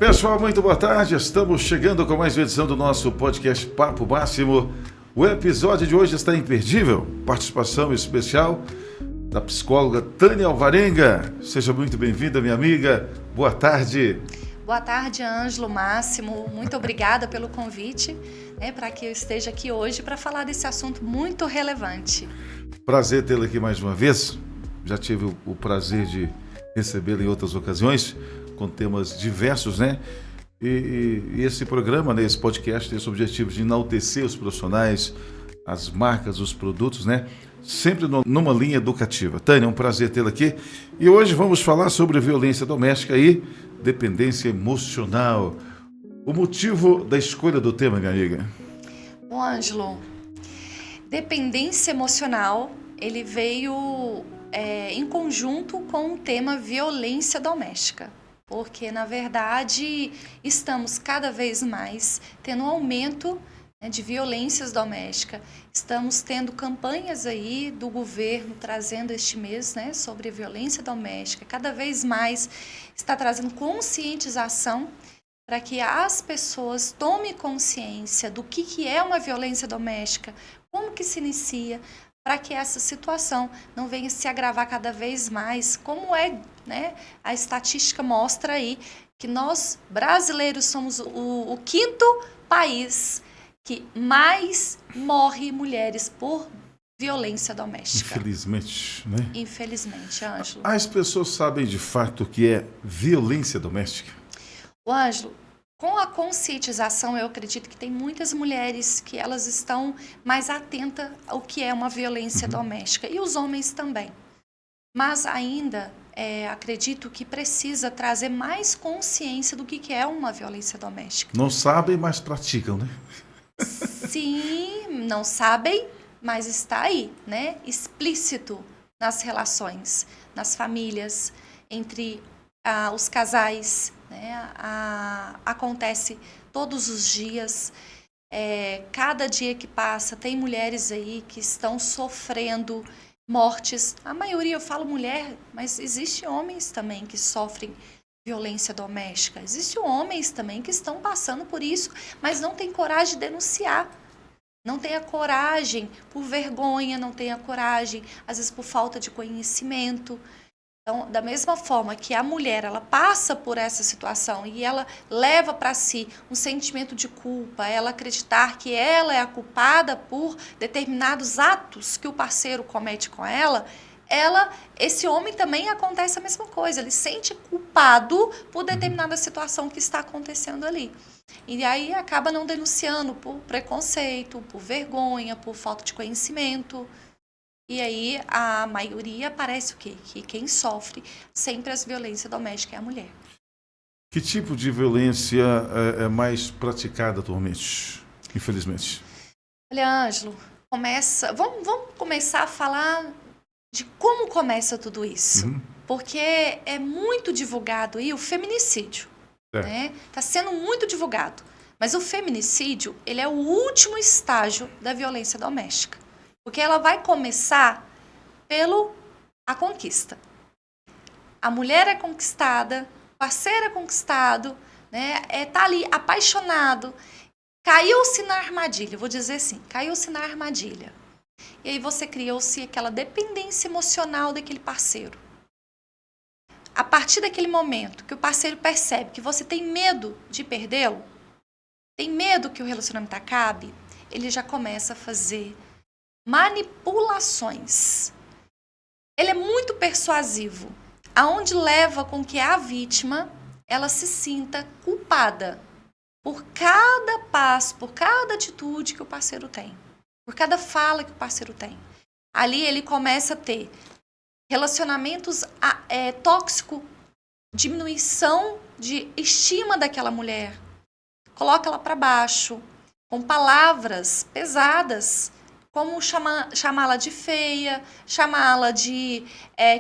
Pessoal, muito boa tarde. Estamos chegando com mais uma edição do nosso podcast Papo Máximo. O episódio de hoje está imperdível. Participação especial da psicóloga Tânia Alvarenga. Seja muito bem-vinda, minha amiga. Boa tarde. Boa tarde, Ângelo, Máximo. Muito obrigada pelo convite, para que eu esteja aqui hoje para falar desse assunto muito relevante. Prazer tê-la aqui mais uma vez. Já tive o prazer de recebê-la em outras ocasiões, com temas diversos, né? E esse programa, esse podcast tem esse objetivo de enaltecer os profissionais, as marcas, os produtos, né? Sempre numa linha educativa. Tânia, é um prazer tê-la aqui. E hoje vamos falar sobre violência doméstica e dependência emocional. O motivo da escolha do tema, minha amiga? Bom, Ângelo, dependência emocional, ele veio em conjunto com o tema violência doméstica. Porque, na verdade, estamos cada vez mais tendo um aumento de violências domésticas. Estamos tendo campanhas aí do governo trazendo este mês sobre violência doméstica. Cada vez mais está trazendo conscientização para que as pessoas tomem consciência do que é uma violência doméstica, como que se inicia, para que essa situação não venha se agravar cada vez mais, como a estatística mostra aí, que nós, brasileiros, somos o quinto país que mais morre mulheres por violência doméstica. Infelizmente, né? Infelizmente, Ângelo. As pessoas sabem de fato o que é violência doméstica? O Ângelo, com a conscientização, eu acredito que tem muitas mulheres que elas estão mais atentas ao que é uma violência doméstica. E os homens também. Mas ainda acredito que precisa trazer mais consciência do que é uma violência doméstica. Não sabem, mas praticam, né? Sim, não sabem, mas está aí, explícito nas relações, nas famílias, entre os casais. Acontece todos os dias, cada dia que passa tem mulheres aí que estão sofrendo mortes. A maioria, eu falo mulher, mas existem homens também que sofrem violência doméstica. Existem homens também que estão passando por isso, mas não têm coragem de denunciar. Não tem a coragem por vergonha, não tem a coragem, às vezes por falta de conhecimento. Então, da mesma forma que a mulher, ela passa por essa situação e ela leva para si um sentimento de culpa, ela acreditar que ela é a culpada por determinados atos que o parceiro comete com ela, esse homem também acontece a mesma coisa, ele sente culpado por determinada situação que está acontecendo ali. E aí acaba não denunciando por preconceito, por vergonha, por falta de conhecimento. E aí a maioria parece o quê? Que quem sofre sempre as violências domésticas é a mulher. Que tipo de violência é mais praticada atualmente, infelizmente? Olha, Ângelo, vamos começar a falar de como começa tudo isso. Porque é muito divulgado aí o feminicídio. Está sendo muito divulgado. Mas o feminicídio, ele é o último estágio da violência doméstica. Porque ela vai começar a conquista. A mulher é conquistada, o parceiro é conquistado, tá ali apaixonado, caiu-se na armadilha, vou dizer assim, caiu-se na armadilha. E aí você criou-se aquela dependência emocional daquele parceiro. A partir daquele momento que o parceiro percebe que você tem medo de perdê-lo, tem medo que o relacionamento acabe, ele já começa a fazer manipulações. Ele é muito persuasivo, aonde leva com que a vítima ela se sinta culpada por cada passo, por cada atitude que o parceiro tem, por cada fala que o parceiro tem. Ali ele começa a ter relacionamentos tóxicos, diminuição de estima daquela mulher, coloca ela para baixo, com palavras pesadas, como chamá-la de feia, chamá-la de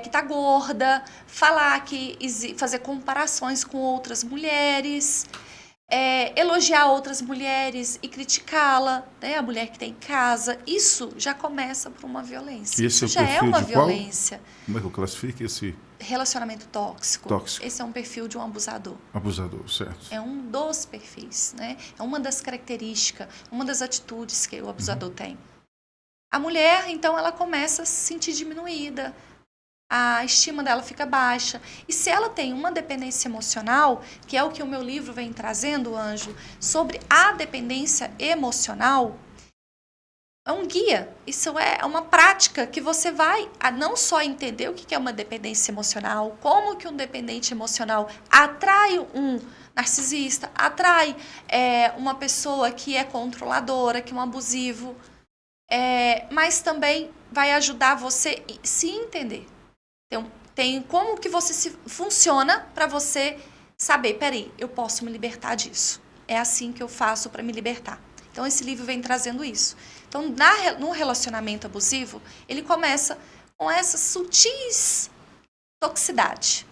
que tá gorda, fazer comparações com outras mulheres, elogiar outras mulheres e criticá-la, a mulher que tem em casa. Isso já começa por uma violência. Isso já é uma violência. Como é que eu classifico esse relacionamento tóxico. Tóxico. Esse é um perfil de um abusador. Abusador, certo. É um dos perfis, né? É uma das características, uma das atitudes que o abusador tem. A mulher, então, ela começa a se sentir diminuída, a estima dela fica baixa. E se ela tem uma dependência emocional, que é o que o meu livro vem trazendo, Ângelo, sobre a dependência emocional, é um guia. Isso é uma prática que você vai a não só entender o que é uma dependência emocional, como que um dependente emocional atrai um narcisista, atrai uma pessoa que é controladora, que é um abusivo, mas também vai ajudar você a se entender. Então, tem como que você funciona para você saber, peraí, eu posso me libertar disso. É assim que eu faço para me libertar. Então, esse livro vem trazendo isso. Então, no relacionamento abusivo, ele começa com essa sutis toxicidade.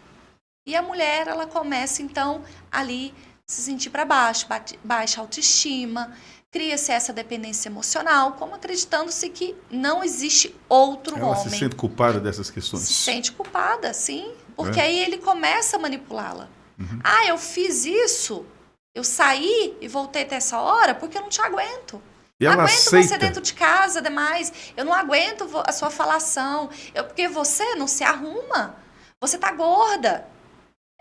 E a mulher, ela começa, então, ali se sentir para baixo, baixa autoestima, cria-se essa dependência emocional, como acreditando-se que não existe outro homem. Ela se sente culpada dessas questões. Se sente culpada, sim. Porque aí ele começa a manipulá-la. Ah, eu fiz isso, eu saí e voltei até essa hora porque eu não te aguento. E não ela aguento aceita. você dentro de casa demais. Eu não aguento a sua falação. Porque você não se arruma. Você tá gorda.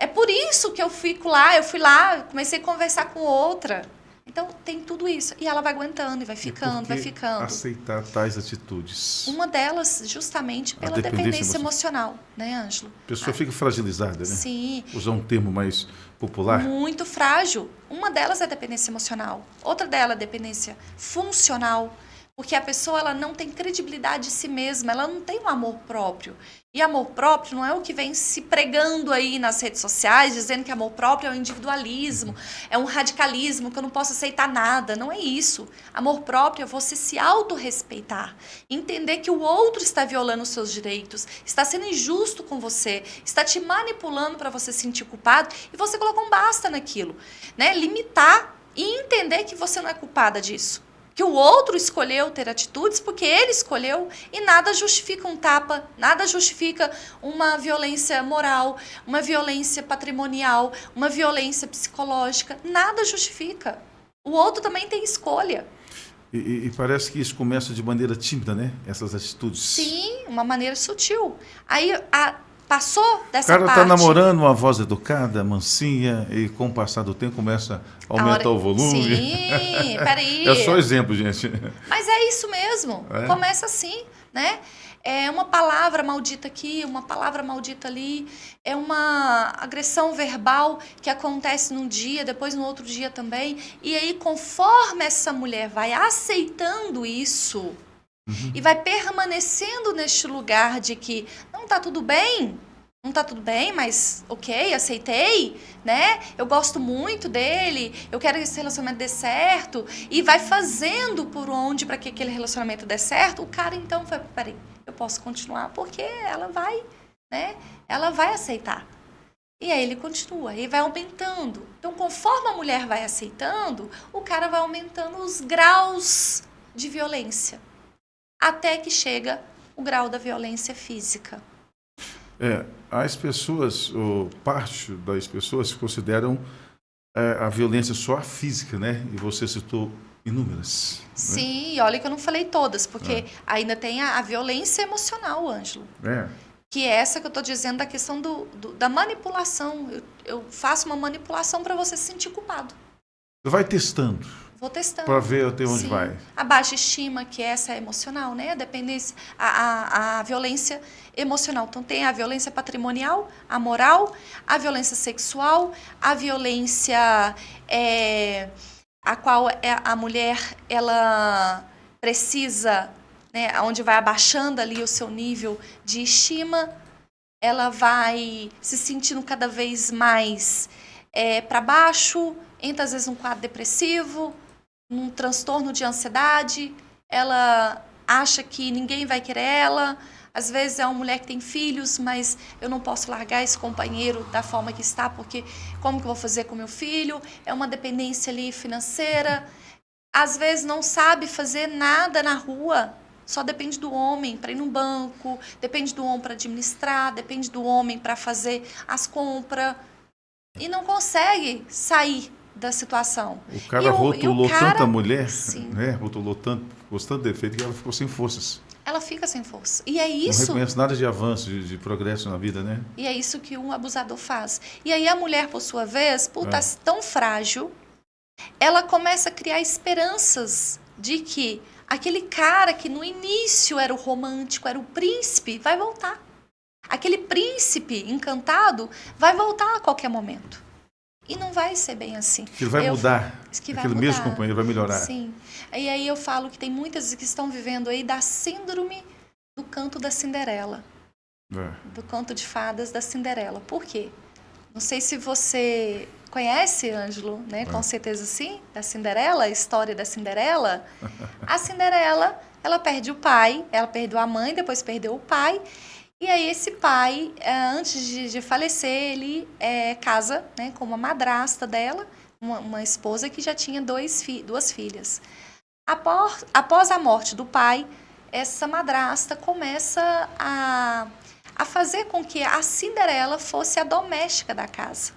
É por isso que eu fico lá. Eu fui lá, comecei a conversar com outra. Então, tem tudo isso. E ela vai aguentando e vai ficando, vai ficando. Aceitar tais atitudes. Uma delas, justamente, pela dependência emocional, né, Ângelo? A pessoa fica fragilizada, né? Sim. Usar um termo mais popular. Muito frágil. Uma delas é dependência emocional. Outra delas é dependência funcional. Porque a pessoa ela não tem credibilidade de si mesma, ela não tem um amor próprio. E amor próprio não é o que vem se pregando aí nas redes sociais, dizendo que amor próprio é um individualismo, é um radicalismo, que eu não posso aceitar nada. Não é isso. Amor próprio é você se autorrespeitar. Entender que o outro está violando os seus direitos, está sendo injusto com você, está te manipulando para você se sentir culpado e você coloca um basta naquilo. Né? Limitar e entender que você não é culpada disso. Que o outro escolheu ter atitudes porque ele escolheu e nada justifica um tapa, nada justifica uma violência moral, uma violência patrimonial, uma violência psicológica, nada justifica. O outro também tem escolha. E parece que isso começa de maneira tímida, né? Essas atitudes. Sim, uma maneira sutil. Aí passou dessa parte. O cara está namorando uma voz educada, mansinha, e com o passar do tempo começa a aumentar o volume. Sim, peraí. É só exemplo, gente. Mas é isso mesmo. Começa assim, né? É uma palavra maldita aqui, uma palavra maldita ali. É uma agressão verbal que acontece num dia, depois no outro dia também. E aí, conforme essa mulher vai aceitando isso... E vai permanecendo neste lugar de que não tá tudo bem, mas ok, aceitei, né? Eu gosto muito dele, eu quero que esse relacionamento dê certo. E vai fazendo por onde para que aquele relacionamento dê certo. O cara então vai, peraí, eu posso continuar porque ela vai, né? Ela vai aceitar. E aí ele continua, e vai aumentando. Então, conforme a mulher vai aceitando, o cara vai aumentando os graus de violência. Até que chega o grau da violência física. As pessoas, ou parte das pessoas, consideram a violência só a física, né? E você citou inúmeras. Sim, né? e olha que eu não falei todas, porque ainda tem a violência emocional, Ângelo. Que é essa que eu estou dizendo da questão da manipulação. Eu faço uma manipulação para você se sentir culpado. Vai testando. Vou testando. Para ver até onde vai. A baixa estima, que essa é emocional, né? A dependência, a violência emocional. Então, tem a violência patrimonial, a moral, a violência sexual, a violência a qual a mulher ela precisa, né? Onde vai abaixando ali o seu nível de estima, ela vai se sentindo cada vez mais para baixo, entra às vezes num quadro depressivo, num transtorno de ansiedade, ela acha que ninguém vai querer ela, às vezes é uma mulher que tem filhos, mas eu não posso largar esse companheiro da forma que está, porque como que eu vou fazer com meu filho? É uma dependência ali financeira, às vezes não sabe fazer nada na rua, só depende do homem para ir no banco, depende do homem para administrar, depende do homem para fazer as compras e não consegue sair da situação. O cara rotulou tanto a mulher, sim, né? Rotulou tanto, pôs tanto defeito que ela ficou sem forças. Ela fica sem força. E é isso. Não reconhece nada de avanço, de progresso na vida, né? E é isso que um abusador faz. E aí a mulher, por sua vez, por estar tão frágil, ela começa a criar esperanças de que aquele cara que no início era o romântico, era o príncipe, vai voltar. Aquele príncipe encantado vai voltar a qualquer momento. E não vai ser bem assim. Que vai mudar. Que vai Aquele mudar. mesmo companheiro vai melhorar. Sim. E aí eu falo que tem muitas que estão vivendo aí da síndrome do canto da Cinderela. Do conto de fadas da Cinderela. Por quê? Não sei se você conhece, Ângelo, né? Com certeza sim, da Cinderela, a história da Cinderela. A Cinderela, ela perde o pai, ela perdeu a mãe, depois perdeu o pai. E aí esse pai, antes de falecer, ele casa, né, com uma madrasta dela, uma esposa que já tinha duas filhas. Após a morte do pai, essa madrasta começa a fazer com que a Cinderela fosse a doméstica da casa.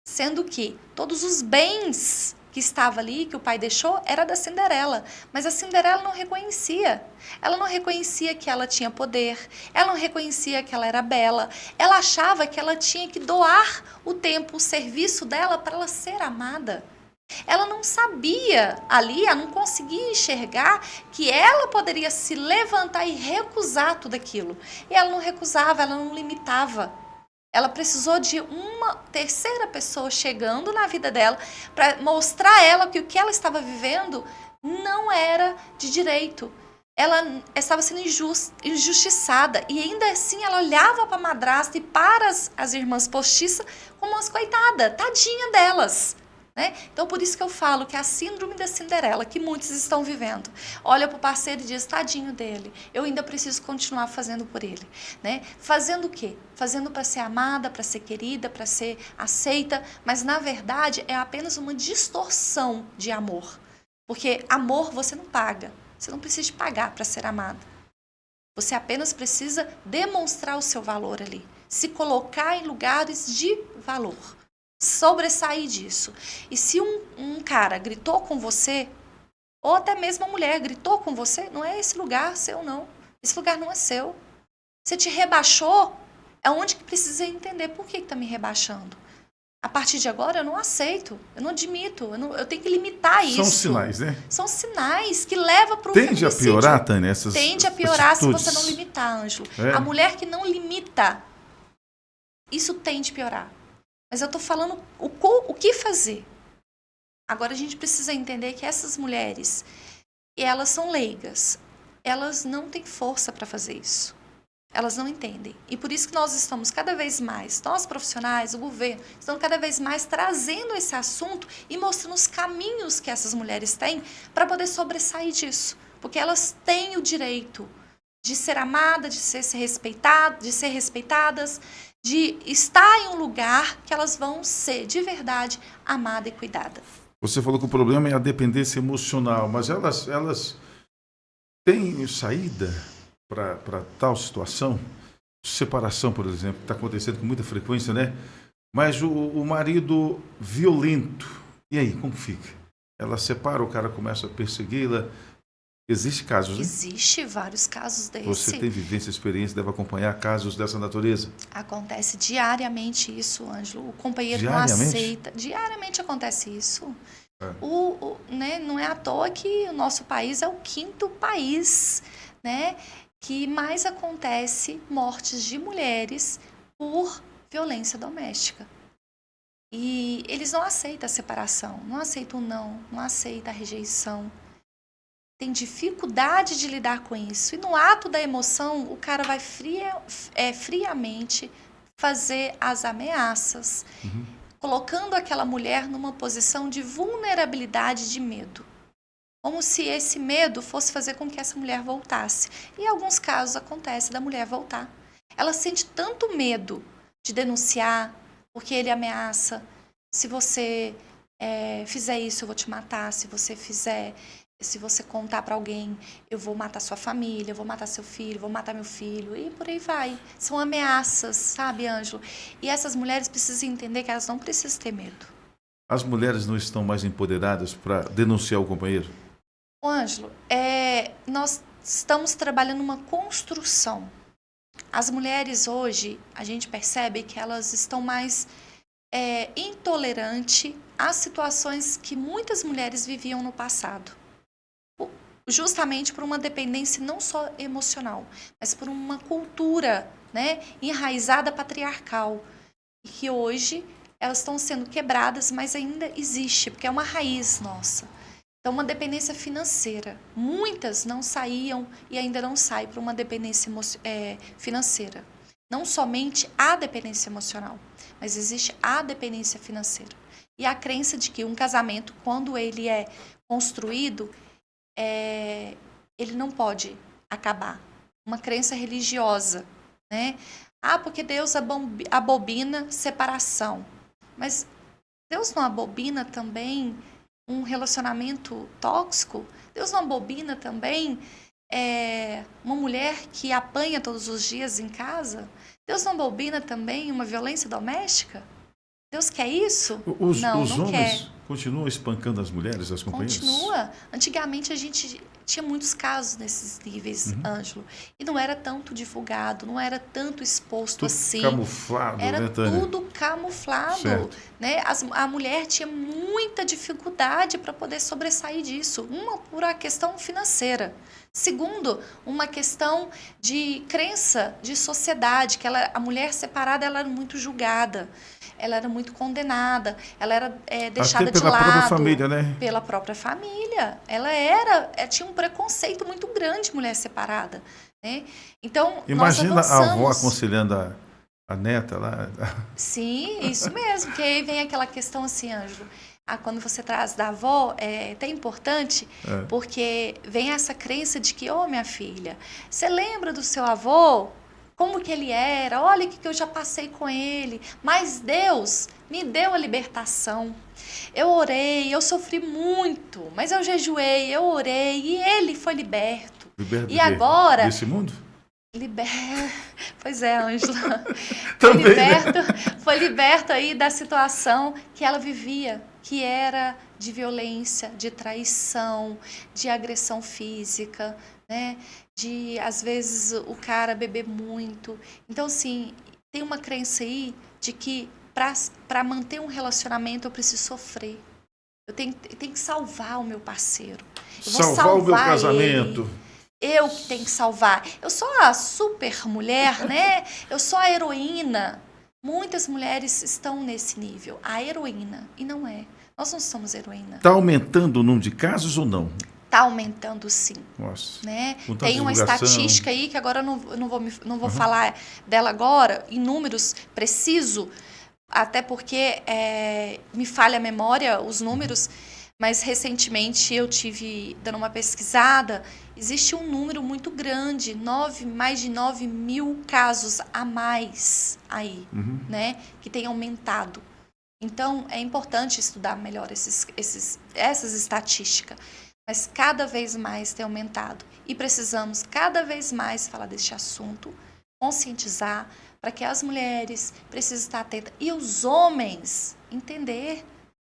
Sendo que todos os bens que estava ali, que o pai deixou, era da Cinderela. Mas a Cinderela não reconhecia. Ela não reconhecia que ela tinha poder. Ela não reconhecia que ela era bela. Ela achava que ela tinha que doar o tempo, o serviço dela para ela ser amada. Ela não sabia ali, ela não conseguia enxergar que ela poderia se levantar e recusar tudo aquilo. E ela não recusava, ela não limitava. Ela precisou de uma terceira pessoa chegando na vida dela para mostrar a ela que o que ela estava vivendo não era de direito. Ela estava sendo injustiçada e ainda assim ela olhava para a madrasta e para as irmãs postiças como umas coitadas, tadinha delas. Né? Então, por isso que eu falo que é a síndrome da Cinderela, que muitos estão vivendo. Olha para o parceiro e diz, tadinho dele, eu ainda preciso continuar fazendo por ele. Né? Fazendo o quê? Fazendo para ser amada, para ser querida, para ser aceita, mas na verdade é apenas uma distorção de amor. Porque amor você não paga, você não precisa pagar para ser amada. Você apenas precisa demonstrar o seu valor ali, se colocar em lugares de valor. Sobressair disso. E se um cara gritou com você, ou até mesmo a mulher gritou com você, não é esse lugar seu, não. Esse lugar não é seu. Você te rebaixou, é onde que precisa entender por que está me rebaixando. A partir de agora eu não aceito, eu não admito, eu tenho que limitar isso. São sinais, né? São sinais que levam para o feminicídio. Tende a piorar, Tânia, essas Tende a piorar atitudes. Se você não limitar, Ângelo. A mulher que não limita, isso tende a piorar. Mas eu estou falando o que fazer. Agora a gente precisa entender que essas mulheres, elas são leigas. Elas não têm força para fazer isso. Elas não entendem. E por isso que nós estamos cada vez mais, nós profissionais, o governo, estamos cada vez mais trazendo esse assunto e mostrando os caminhos que essas mulheres têm para poder sobressair disso. Porque elas têm o direito de ser amadas, de ser respeitadas, de estar em um lugar que elas vão ser, de verdade, amada e cuidada. Você falou que o problema é a dependência emocional, mas elas têm saída para tal situação? Separação, por exemplo, que está acontecendo com muita frequência, né? Mas o marido violento, e aí, como fica? Ela separa, o cara começa a persegui-la. Existem casos, né? Existe vários casos desse. Você tem vivência, experiência, deve acompanhar casos dessa natureza? Acontece diariamente isso, Ângelo. O companheiro não aceita. Diariamente acontece isso. Né, não é à toa que o nosso país é o 5º país, né, que mais acontece mortes de mulheres por violência doméstica. E eles não aceitam a separação, não aceitam o não aceitam a rejeição. Tem dificuldade de lidar com isso. E no ato da emoção, o cara vai friamente fazer as ameaças, colocando aquela mulher numa posição de vulnerabilidade, de medo. Como se esse medo fosse fazer com que essa mulher voltasse. E em alguns casos acontece da mulher voltar. Ela sente tanto medo de denunciar, porque ele ameaça. Se você fizer isso, eu vou te matar. Se você fizer... se você contar para alguém, eu vou matar sua família, eu vou matar seu filho, vou matar meu filho, e por aí vai. São ameaças, sabe, Ângelo? E essas mulheres precisam entender que elas não precisam ter medo. As mulheres não estão mais empoderadas para denunciar o companheiro? Ô, Ângelo, nós estamos trabalhando uma construção. As mulheres hoje, a gente percebe que elas estão mais intolerantes às situações que muitas mulheres viviam no passado. Justamente por uma dependência não só emocional, mas por uma cultura, né, enraizada patriarcal. E que hoje elas estão sendo quebradas, mas ainda existe, porque é uma raiz nossa. Então, uma dependência financeira. Muitas não saíam e ainda não saem para uma dependência financeira. Não somente a dependência emocional, mas existe a dependência financeira. E a crença de que um casamento, quando ele é construído, ele não pode acabar. Uma crença religiosa, né? Porque Deus abobina separação. Mas Deus não abobina também um relacionamento tóxico? Deus não abobina também uma mulher que apanha todos os dias em casa? Deus não abobina também uma violência doméstica? Deus quer isso? Os não homens quer. continuam espancando as mulheres, as companheiras? Continua. Antigamente a gente tinha muitos casos nesses níveis, Ângelo. E não era tanto divulgado, não era tanto exposto tudo assim. Camuflado, era né, Tânia? tudo camuflado. Certo. Né? A mulher tinha muita dificuldade para poder sobressair disso. Uma, por a questão financeira. Segundo, uma questão de crença de sociedade, que a mulher separada ela era muito julgada. Ela era muito condenada, ela era deixada Até de lado. pela própria família, né? Pela própria família. Ela tinha um preconceito muito grande, mulher separada. Né? Então, imagina nós avançamos. A avó aconselhando a neta lá. Sim, isso mesmo. Que aí vem aquela questão assim, Ângelo. Quando você traz da avó, é até importante, porque vem essa crença de que, minha filha, você lembra do seu avô? Como que ele era, olha o que eu já passei com ele, mas Deus me deu a libertação. Eu orei, eu sofri muito, mas eu jejuei, eu orei e ele foi liberto. Liberto e agora... Desse mundo? Pois é, Ângela. Também, foi liberto aí da situação que ela vivia, que era de violência, de traição, de agressão física, né? De, às vezes, o cara beber muito. Então, assim, tem uma crença aí de que para manter um relacionamento eu preciso sofrer. Eu tenho que salvar o meu parceiro. Eu vou salvar o meu casamento. Eu que tenho que salvar. Eu sou a super mulher, né? Eu sou a heroína. Muitas mulheres estão nesse nível. A heroína. E não é. Nós não somos heroína. Está aumentando o número de casos ou não? Está aumentando, sim. Nossa. Né? Tem uma estatística aí, que agora eu não vou falar dela agora, em números precisos, até porque me falha a memória, os números, mas recentemente eu tive dando uma pesquisada, existe um número muito grande, mais de 9 mil casos a mais aí, né? Que tem aumentado. Então, é importante estudar melhor essas estatísticas. Mas cada vez mais tem aumentado. E precisamos cada vez mais falar deste assunto, conscientizar, para que as mulheres precisem estar atentas. E os homens entender,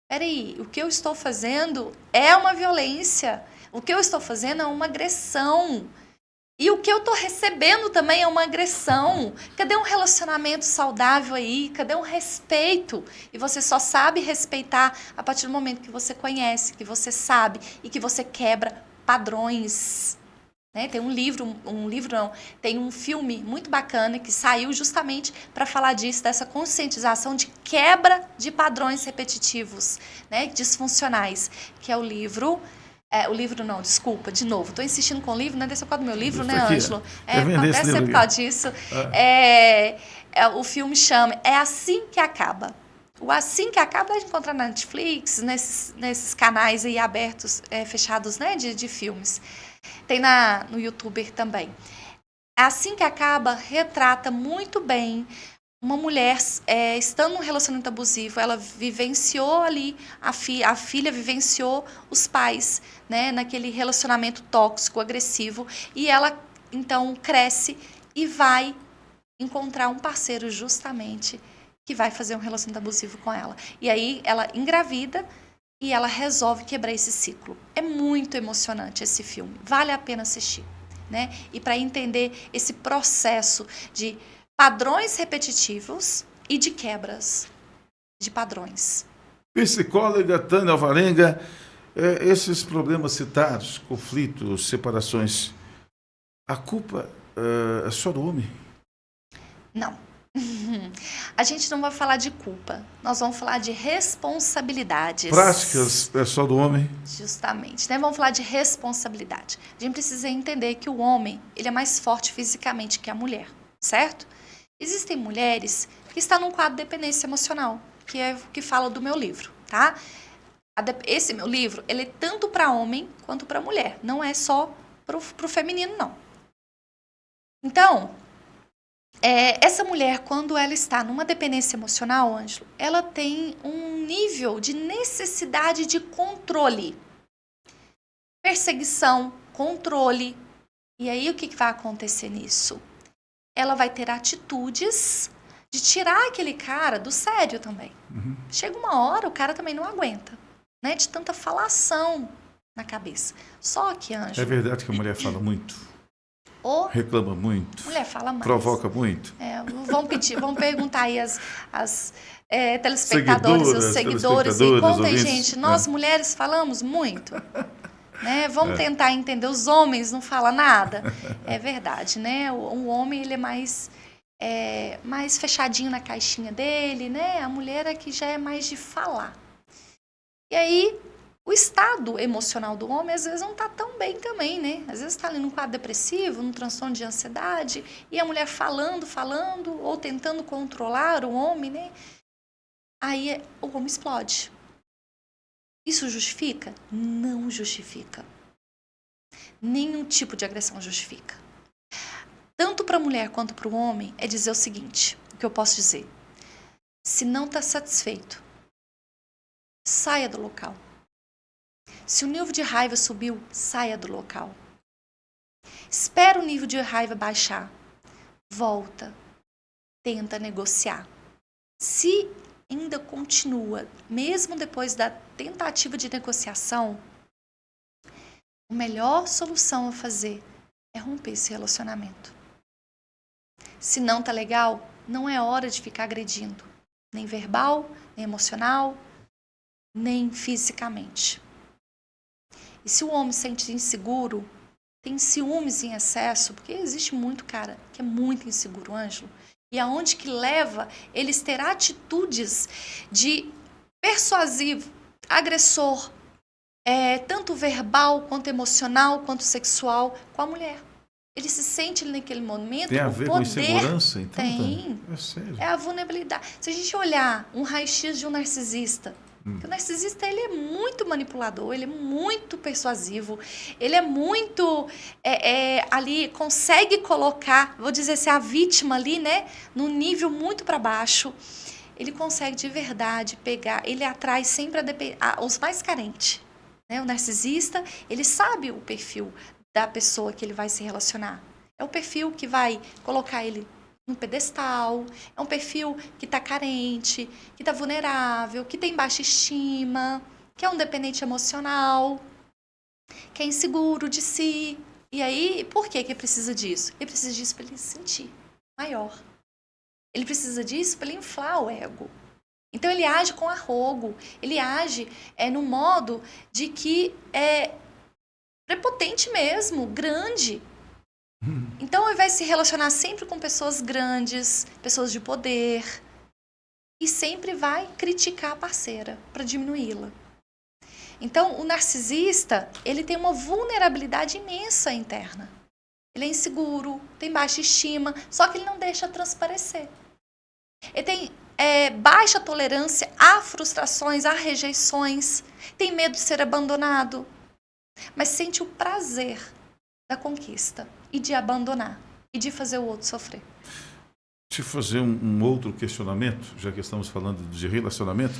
peraí, o que eu estou fazendo é uma violência. O que eu estou fazendo é uma agressão. E o que eu estou recebendo também é uma agressão. Cadê um relacionamento saudável aí? Cadê um respeito? E você só sabe respeitar a partir do momento que você conhece, que você sabe e que você quebra padrões. Né? Tem tem um filme muito bacana que saiu justamente para falar disso, dessa conscientização de quebra de padrões repetitivos, né? Disfuncionais, que é o livro... de novo. Estou insistindo com o livro, né? Desse é por causa do meu livro, né, Ângelo? Acontece sempre por causa disso. O filme chama É Assim que Acaba. O Assim que Acaba dá de encontrar na Netflix, nesses canais aí abertos, fechados, né, de filmes. Tem no YouTube também. Assim que Acaba retrata muito bem uma mulher, estando num relacionamento abusivo, ela vivenciou ali, a filha vivenciou os pais, né, naquele relacionamento tóxico, agressivo, e ela, então, cresce e vai encontrar um parceiro justamente que vai fazer um relacionamento abusivo com ela. E aí, ela engravida e ela resolve quebrar esse ciclo. É muito emocionante esse filme, vale a pena assistir, né? E para entender esse processo de padrões repetitivos e de quebras de padrões. Psicóloga Tânia Alvarenga, esses problemas citados, conflitos, separações, a culpa é só do homem? Não. A gente não vai falar de culpa, nós vamos falar de responsabilidades. Práticas é só do homem? Justamente, né? Vamos falar de responsabilidade. A gente precisa entender que o homem, ele é mais forte fisicamente que a mulher, certo? Existem mulheres que estão num quadro de dependência emocional, que é o que fala do meu livro, tá? Esse meu livro, ele é tanto para homem quanto para mulher, não é só pro feminino, não. Então, essa mulher, quando ela está numa dependência emocional, Ângelo, ela tem um nível de necessidade de controle. Perseguição, controle. E aí, o que vai acontecer nisso? Ela vai ter atitudes de tirar aquele cara do sério também. Uhum. Chega uma hora, o cara também não aguenta, né? De tanta falação na cabeça. Só que, Ângelo... É verdade que a mulher fala muito? Reclama muito? Mulher fala mais. Provoca muito? Vamos perguntar aí as telespectadores, os seguidores, e contem, gente, nós mulheres falamos muito? Né? Vamos tentar entender, os homens não falam nada. É verdade, né? O homem, ele é mais fechadinho na caixinha dele, né? A mulher é que já é mais de falar. E aí, o estado emocional do homem, às vezes, não está tão bem também, né? Às vezes está ali num quadro depressivo, num transtorno de ansiedade, e a mulher falando, ou tentando controlar o homem, né? Aí o homem explode. Isso justifica? Não justifica. Nenhum tipo de agressão justifica. Tanto para a mulher quanto para o homem, é dizer o seguinte, o que eu posso dizer. Se não está satisfeito, saia do local. Se o nível de raiva subiu, saia do local. Espera o nível de raiva baixar. Volta. Tenta negociar. Se ainda continua, mesmo depois da tentativa de negociação, a melhor solução a fazer é romper esse relacionamento. Se não tá legal, não é hora de ficar agredindo. Nem verbal, nem emocional, nem fisicamente. E se o homem se sente inseguro, tem ciúmes em excesso, porque existe muito cara que é muito inseguro, Ângelo, e aonde que leva eles ter atitudes de persuasivo, agressor, tanto verbal, quanto emocional, quanto sexual, com a mulher. Ele se sente naquele momento tem a o ver poder. Com insegurança, então? Tem. É sério. É a vulnerabilidade. Se a gente olhar um raio-x de um narcisista, o narcisista, ele é muito manipulador, ele é muito persuasivo, ele é muito, ali, consegue colocar, vou dizer assim, a vítima ali, né, num nível muito para baixo. Ele consegue de verdade pegar, ele atrai sempre os mais carentes. Né? O narcisista, ele sabe o perfil da pessoa que ele vai se relacionar. É o perfil que vai colocar ele no pedestal, é um perfil que está carente, que está vulnerável, que tem baixa estima, que é um dependente emocional, que é inseguro de si. E aí, por que ele precisa disso? Ele precisa disso para ele se sentir maior. Ele precisa disso para ele inflar o ego. Então, ele age com arrogo, ele age no modo de que é prepotente mesmo, grande. Então, ele vai se relacionar sempre com pessoas grandes, pessoas de poder, e sempre vai criticar a parceira para diminuí-la. Então, o narcisista, ele tem uma vulnerabilidade imensa interna. Ele é inseguro, tem baixa estima, só que ele não deixa transparecer. Ele tem baixa tolerância a frustrações, a rejeições, tem medo de ser abandonado, mas sente o prazer da conquista e de abandonar e de fazer o outro sofrer. te fazer um outro questionamento, já que estamos falando de relacionamento,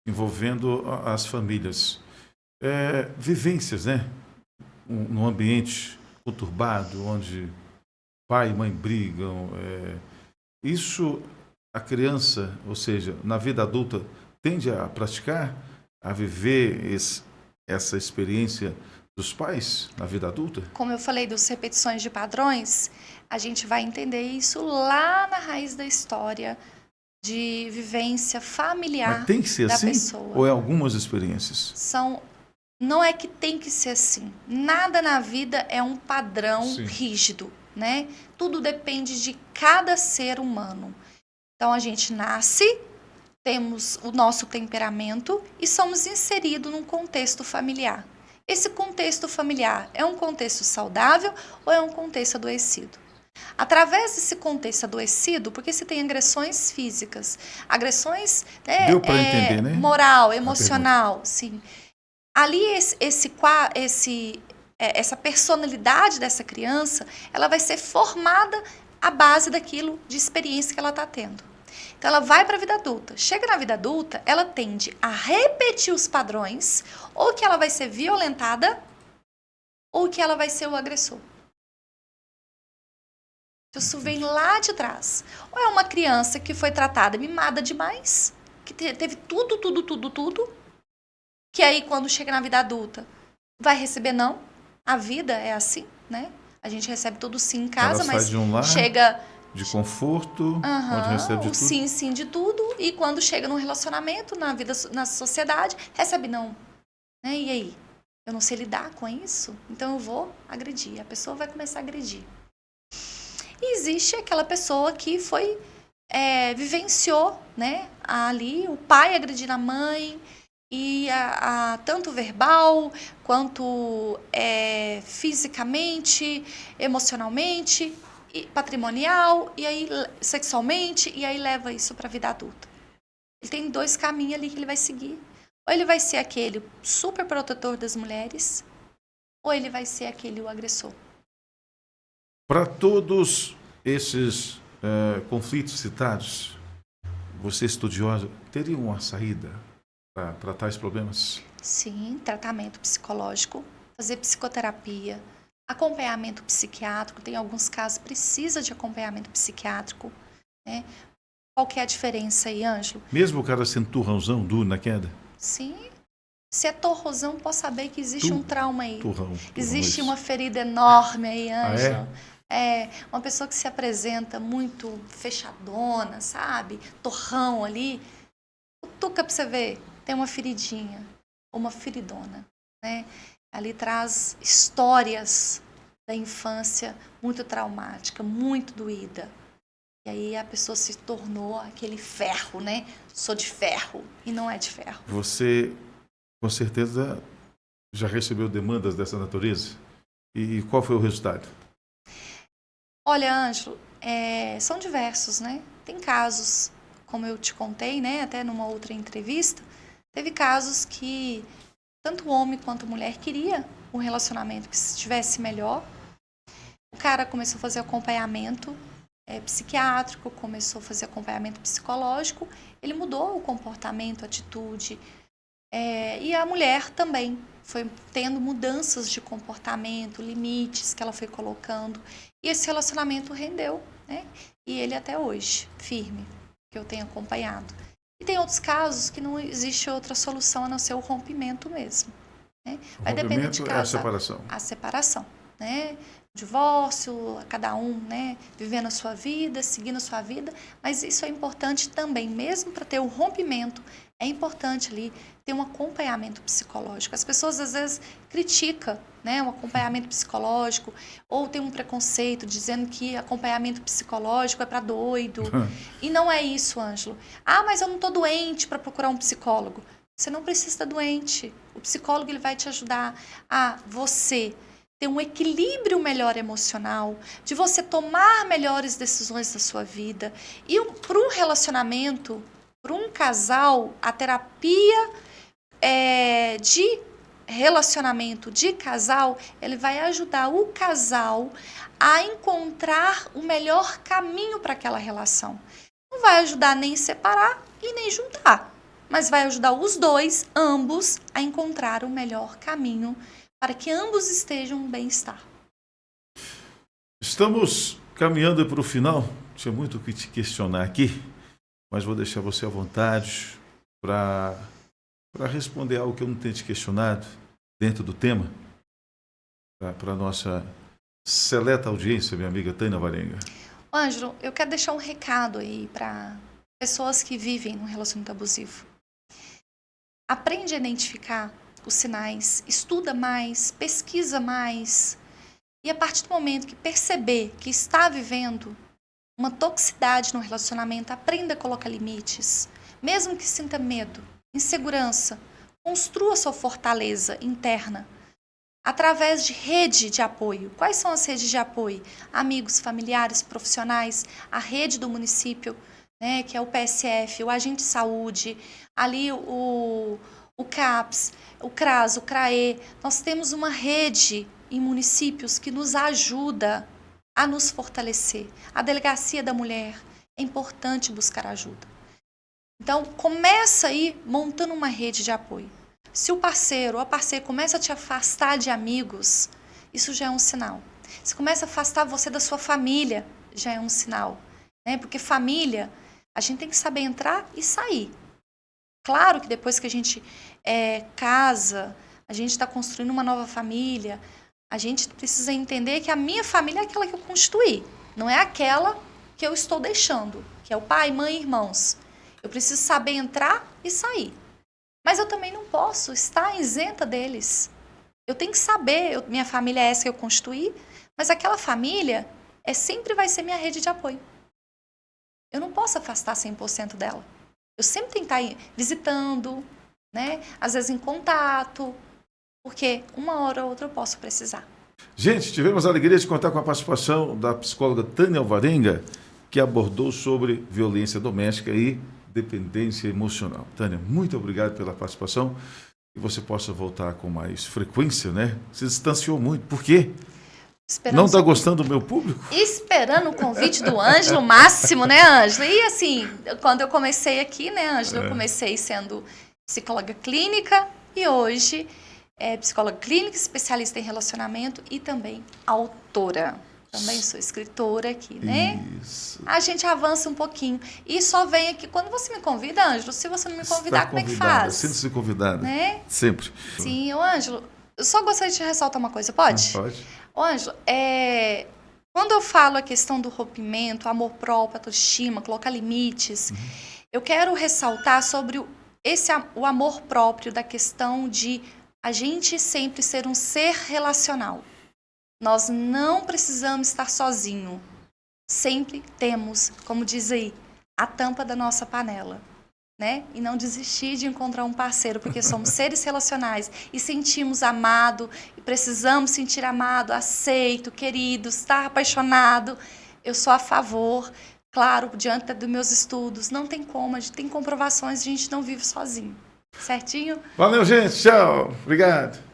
envolvendo as famílias. Vivências, né? Num ambiente conturbado, onde pai e mãe brigam. Isso, a criança, ou seja, na vida adulta, tende a praticar, a viver essa experiência dos pais na vida adulta? Como eu falei dos repetições de padrões, a gente vai entender isso lá na raiz da história de vivência familiar. Mas tem que ser da assim? pessoa. Ou é algumas experiências? Não é que tem que ser assim. Nada na vida é um padrão Sim. rígido, né? Tudo depende de cada ser humano. Então a gente nasce, temos o nosso temperamento e somos inseridos num contexto familiar. Esse contexto familiar é um contexto saudável ou é um contexto adoecido? Através desse contexto adoecido, porque se tem agressões físicas, agressões Deu para entender, né? moral, emocional, sim. Ali essa personalidade dessa criança, ela vai ser formada à base daquilo de experiência que ela está tendo. Então, ela vai para a vida adulta. Chega na vida adulta, ela tende a repetir os padrões, ou que ela vai ser violentada, ou que ela vai ser o agressor. Isso vem lá de trás. Ou é uma criança que foi tratada, mimada demais, que teve tudo, que aí, quando chega na vida adulta, vai receber não. A vida é assim, né? A gente recebe tudo sim em casa, ela mas sai de um lar chega... de conforto, onde recebe de o tudo. sim de tudo, e quando chega num relacionamento, na vida, na sociedade, recebe não. Né? E aí? Eu não sei lidar com isso, então eu vou agredir. A pessoa vai começar a agredir. E existe aquela pessoa que vivenciou, né, ali o pai agredindo a mãe, e tanto verbal, quanto fisicamente, emocionalmente, patrimonial, e aí sexualmente, e aí leva isso para a vida adulta. Ele tem 2 caminhos ali que ele vai seguir. Ou ele vai ser aquele super protetor das mulheres, ou ele vai ser aquele o agressor. Para todos esses conflitos citados, você estudiosa, teria uma saída para tratar esses problemas? Sim, tratamento psicológico, fazer psicoterapia, acompanhamento psiquiátrico. Tem alguns casos que precisa de acompanhamento psiquiátrico, né? Qual que é a diferença aí, Ângelo? Mesmo o cara sendo turrãozão, duro na queda? Sim. Se é torrozão, posso saber que existe um trauma aí. Turrão, existe isso. uma ferida enorme aí, Ângelo. É uma pessoa que se apresenta muito fechadona, sabe? Torrão ali. Cutuca pra você ver, tem uma feridinha, uma feridona, né? Ali traz histórias da infância muito traumática, muito doída. E aí a pessoa se tornou aquele ferro, né? Sou de ferro, e não é de ferro. Você, com certeza, já recebeu demandas dessa natureza? E qual foi o resultado? Olha, Ângelo, são diversos, né? Tem casos, como eu te contei, né? Até numa outra entrevista, teve casos que tanto o homem quanto a mulher queria um relacionamento que estivesse melhor. O cara começou a fazer acompanhamento psiquiátrico, começou a fazer acompanhamento psicológico, ele mudou o comportamento, a atitude. E a mulher também foi tendo mudanças de comportamento, limites que ela foi colocando. E esse relacionamento rendeu, né? E ele até hoje, firme, que eu tenho acompanhado. E tem outros casos que não existe outra solução a não ser o rompimento mesmo. Né? Vai depender de cada. É a separação. A separação, né? Divórcio, cada um, né, vivendo a sua vida, seguindo a sua vida, mas isso é importante também, mesmo para ter o rompimento, é importante ali ter um acompanhamento psicológico. As pessoas às vezes criticam, né, um acompanhamento psicológico, ou tem um preconceito dizendo que acompanhamento psicológico é para doido, e não é isso, Ângelo. Mas eu não estou doente para procurar um psicólogo. Você não precisa estar doente. O psicólogo ele vai te ajudar a você ter um equilíbrio melhor emocional, de você tomar melhores decisões da sua vida. E para um relacionamento, para um casal, a terapia de relacionamento de casal, ele vai ajudar o casal a encontrar o melhor caminho para aquela relação. Não vai ajudar nem separar e nem juntar, mas vai ajudar os dois, ambos, a encontrar o melhor caminho para que ambos estejam em bem-estar. Estamos caminhando para o final. Tinha muito o que te questionar aqui, mas vou deixar você à vontade para responder algo que eu não tenho te questionado dentro do tema, para a nossa seleta audiência, minha amiga Tânia Alvarenga. Ângelo, eu quero deixar um recado aí para pessoas que vivem num relacionamento abusivo. Aprende a identificar os sinais, estuda mais, pesquisa mais. E a partir do momento que perceber que está vivendo uma toxicidade no relacionamento, aprenda a colocar limites. Mesmo que sinta medo, insegurança, construa sua fortaleza interna através de rede de apoio. Quais são as redes de apoio? Amigos, familiares, profissionais, a rede do município, né, que é o PSF, o agente de saúde, ali o CAPS, o CRAS, o CRAE. Nós temos uma rede em municípios que nos ajuda a nos fortalecer. A Delegacia da Mulher, é importante buscar ajuda. Então, começa aí montando uma rede de apoio. Se o parceiro ou a parceira começa a te afastar de amigos, isso já é um sinal. Se começa a afastar você da sua família, já é um sinal. Né? Porque família, a gente tem que saber entrar e sair. Claro que depois que a gente casa, a gente está construindo uma nova família, a gente precisa entender que a minha família é aquela que eu constituí, não é aquela que eu estou deixando, que é o pai, mãe e irmãos. Eu preciso saber entrar e sair. Mas eu também não posso estar isenta deles. Eu tenho que saber, minha família é essa que eu constituí, mas aquela família sempre vai ser minha rede de apoio. Eu não posso afastar 100% dela. Eu sempre tenho que estar visitando, né? Às vezes em contato, porque uma hora ou outra eu posso precisar. Gente, tivemos a alegria de contar com a participação da psicóloga Tânia Alvarenga, que abordou sobre violência doméstica e dependência emocional. Tânia, muito obrigado pela participação. Que você possa voltar com mais frequência, né? Se distanciou muito. Por quê? Não está gostando do meu público? Esperando o convite do Ângelo máximo, né, Ângelo? E assim, quando eu comecei aqui, né, Ângelo, eu comecei sendo psicóloga clínica e hoje psicóloga clínica, especialista em relacionamento e também autora. Também sou escritora aqui, né? Isso. A gente avança um pouquinho. E só vem aqui quando você me convida, Ângelo. Se você não me convidar, como é que faz? Sinta-se convidada. Né? Sempre. Sim, Ângelo, eu só gostaria de ressaltar uma coisa, pode? Pode. Ângelo, quando eu falo a questão do rompimento, amor próprio, autoestima, colocar limites, eu quero ressaltar sobre o amor próprio, da questão de a gente sempre ser um ser relacional. Nós não precisamos estar sozinhos. Sempre temos, como diz aí, a tampa da nossa panela, né? E não desistir de encontrar um parceiro, porque somos seres relacionais e sentimos amado, e precisamos sentir amado, aceito, querido, estar apaixonado. Eu sou a favor, claro, diante dos meus estudos, não tem como, a gente tem comprovações, a gente não vive sozinho. Certinho? Valeu, gente. Tchau. Obrigado.